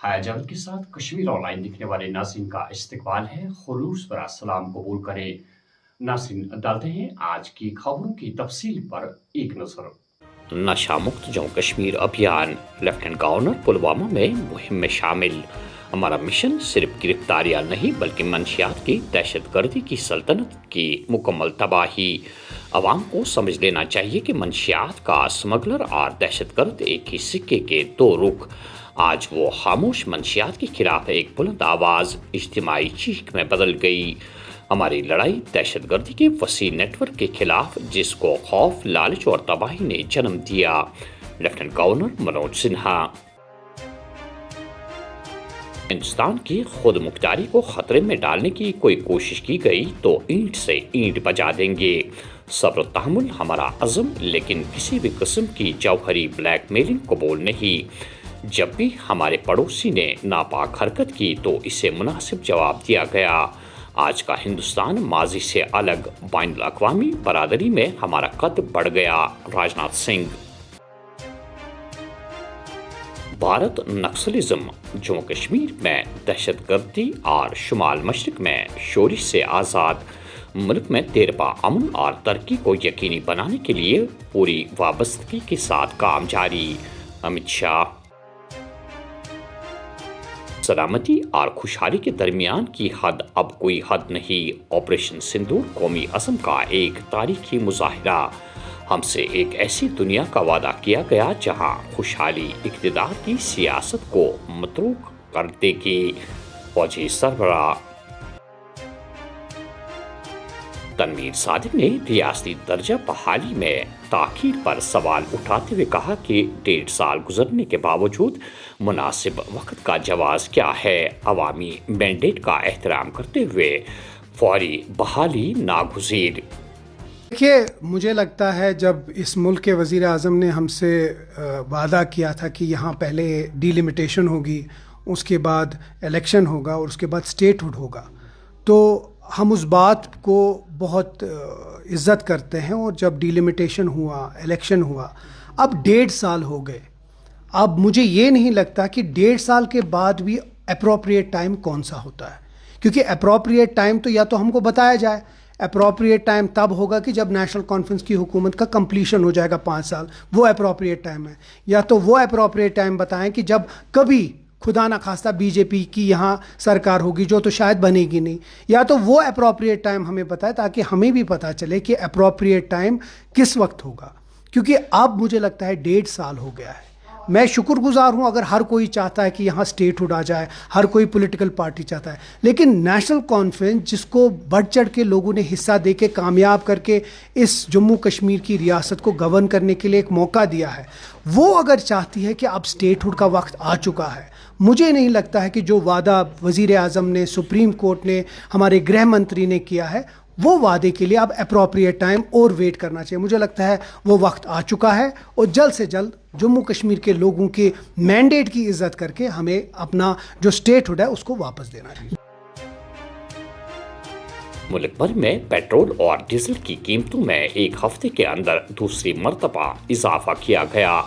حیا جاوید کے ساتھ کشمیر آن لائن دیکھنے والے ناظرین کا استقبال ہے، خلوص برا سلام قبول کریں۔ ناظرین ڈالتے ہیں آج کی خبروں کی تفصیل پر ایک نظر۔ نشہ مکت جموں کشمیر ابھیان، لیفٹیننٹ گورنر پلوامہ میں مہم میں شامل۔ ہمارا مشن صرف گرفتاریاں نہیں بلکہ منشیات کی دہشت گردی کی سلطنت کی مکمل تباہی۔ عوام کو سمجھ لینا چاہیے کہ منشیات کا اسمگلر اور دہشت گرد ایک ہی سکے کے دو رخ۔ آج وہ خاموش منشیات کے خلاف ایک بلند آواز اجتماعی چیخ میں بدل گئی۔ ہماری لڑائی دہشت گردی کے وسیع نیٹ ورک کے خلاف، جس کو خوف، لالچ اور تباہی نے جنم دیا۔ Lieutenant governor Manoj Sinha. ہندوستان کی خود مختاری کو خطرے میں ڈالنے کی کوئی کوشش کی گئی تو اینٹ سے اینٹ بجا دیں گے۔ صبر و تحمل ہمارا عزم، لیکن کسی بھی قسم کی جوہری بلیک میلنگ قبول نہیں۔ جب بھی ہمارے پڑوسی نے ناپاک حرکت کی تو اسے مناسب جواب دیا گیا۔ آج کا ہندوستان ماضی سے الگ، بین الاقوامی برادری میں ہمارا قد بڑھ گیا۔ راجناتھ سنگھ۔ بھارت نکسلزم، جموں کشمیر میں دہشت گردی اور شمال مشرق میں شورش سے آزاد، ملک میں دیرپا امن اور ترقی کو یقینی بنانے کے لیے پوری وابستگی کے ساتھ کام جاری۔ امت شاہ۔ سلامتی اور خوشحالی کے درمیان کی حد اب کوئی حد نہیں۔ آپریشن سندور قومی عزم کا ایک تاریخی مظاہرہ۔ ہم سے ایک ایسی دنیا کا وعدہ کیا گیا جہاں خوشحالی اقتدار کی سیاست کو متروک کر دے گی۔ فوجی سربراہ تنویر صادق نے ریاستی درجہ بحالی میں تاخیر پر سوال اٹھاتے ہوئے کہا کہ 1.5 سال گزرنے کے باوجود مناسب وقت کا جواز کیا ہے۔ عوامی مینڈیٹ کا احترام کرتے ہوئے فوری بحالی ناگزیر۔ دیکھیے، مجھے لگتا ہے جب اس ملک کے وزیر اعظم نے ہم سے وعدہ کیا تھا کہ یہاں پہلے ڈی لمیٹیشن ہوگی، اس کے بعد الیکشن ہوگا اور اس کے بعد اسٹیٹ ہوڈ ہوگا، تو ہم اس بات کو بہت عزت کرتے ہیں۔ اور جب ڈی لمیٹیشن ہوا، الیکشن ہوا، اب 1.5 سال ہو گئے۔ اب مجھے یہ نہیں لگتا کہ 1.5 سال کے بعد بھی اپروپریٹ ٹائم کون سا ہوتا ہے، کیونکہ اپروپریٹ ٹائم تو یا تو ہم کو بتایا جائے، اپروپریٹ ٹائم تب ہوگا کہ جب نیشنل کانفرنس کی حکومت کا کمپلیشن ہو جائے گا 5 سال، وہ اپروپریٹ ٹائم ہے، یا تو وہ اپروپریٹ ٹائم بتائیں کہ جب کبھی خدا نہ خواستہ بی جے پی کی یہاں سرکار ہوگی، جو تو شاید بنے گی نہیں، یا تو وہ اپروپریٹ ٹائم ہمیں بتائے تاکہ ہمیں بھی پتہ چلے کہ اپروپریٹ ٹائم کس وقت ہوگا، کیونکہ اب مجھے لگتا ہے 1.5 سال ہو گیا ہے۔ میں شکر گزار ہوں اگر ہر کوئی چاہتا ہے کہ یہاں اسٹیٹ ہوڈ آ جائے، ہر کوئی پولیٹیکل پارٹی چاہتا ہے، لیکن نیشنل کانفرنس جس کو بڑھ چڑھ کے لوگوں نے حصہ دے کے کامیاب کر کے اس جموں کشمیر کی ریاست کو گورن کرنے کے لیے ایک موقع دیا ہے، وہ اگر چاہتی ہے کہ اب اسٹیٹ ہوڈ کا وقت آ چکا ہے، مجھے نہیں لگتا ہے کہ جو وعدہ وزیر اعظم نے، سپریم کورٹ نے، ہمارے گرہ منتری نے کیا ہے، وہ وعدے کے لیے اب اپروپریٹ ٹائم اور ویٹ کرنا چاہیے۔ مجھے لگتا ہے وہ وقت آ چکا ہے اور جلد سے جلد جموں کشمیر کے لوگوں کے مینڈیٹ کی عزت کر کے ہمیں اپنا جو اسٹیٹ ہوڈ ہے اس کو واپس دینا چاہیے۔ ملک بھر میں پیٹرول اور ڈیزل کی قیمتوں میں ایک ہفتے کے اندر دوسری مرتبہ اضافہ کیا گیا۔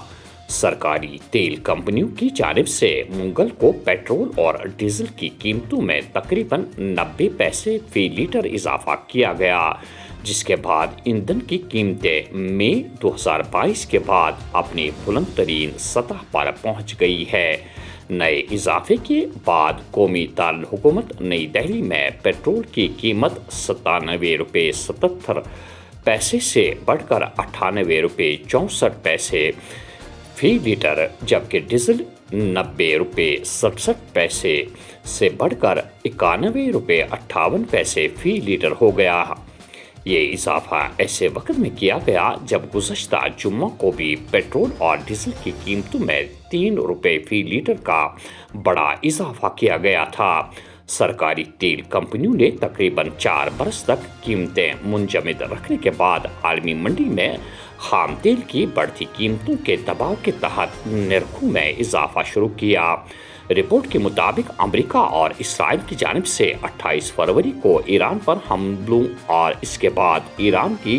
سرکاری تیل کمپنیوں کی جانب سے منگل کو پیٹرول اور ڈیزل کی قیمتوں میں تقریباً 90 پیسے فی لیٹر اضافہ کیا گیا، جس کے بعد ایندھن کی قیمتیں مئی 2022 کے بعد اپنی بلند ترین سطح پر پہنچ گئی ہے۔ نئے اضافے کے بعد قومی دارالحکومت نئی دہلی میں پیٹرول کی قیمت 97 روپے 77 پیسے سے بڑھ کر 98 روپے 64 پیسے فی لیٹر، جبکہ ڈیزل 90 روپے 67 پیسے سے بڑھ کر 91 روپے 58 پیسے فی لیٹر ہو گیا۔ یہ اضافہ ایسے وقت میں کیا گیا جب گزشتہ جمعہ کو بھی پیٹرول اور ڈیزل کی قیمتوں میں 3 روپے فی لیٹر کا بڑا اضافہ کیا گیا تھا۔ سرکاری تیل کمپنیوں نے تقریباً 4 برس تک قیمتیں منجمد رکھنے کے بعد عالمی منڈی میں خام تیل کی بڑھتی قیمتوں کے دباؤ کے تحت نرخوں میں اضافہ شروع کیا۔ رپورٹ کے مطابق امریکہ اور اسرائیل کی جانب سے 28 فروری کو ایران پر حملوں اور اس کے بعد ایران کی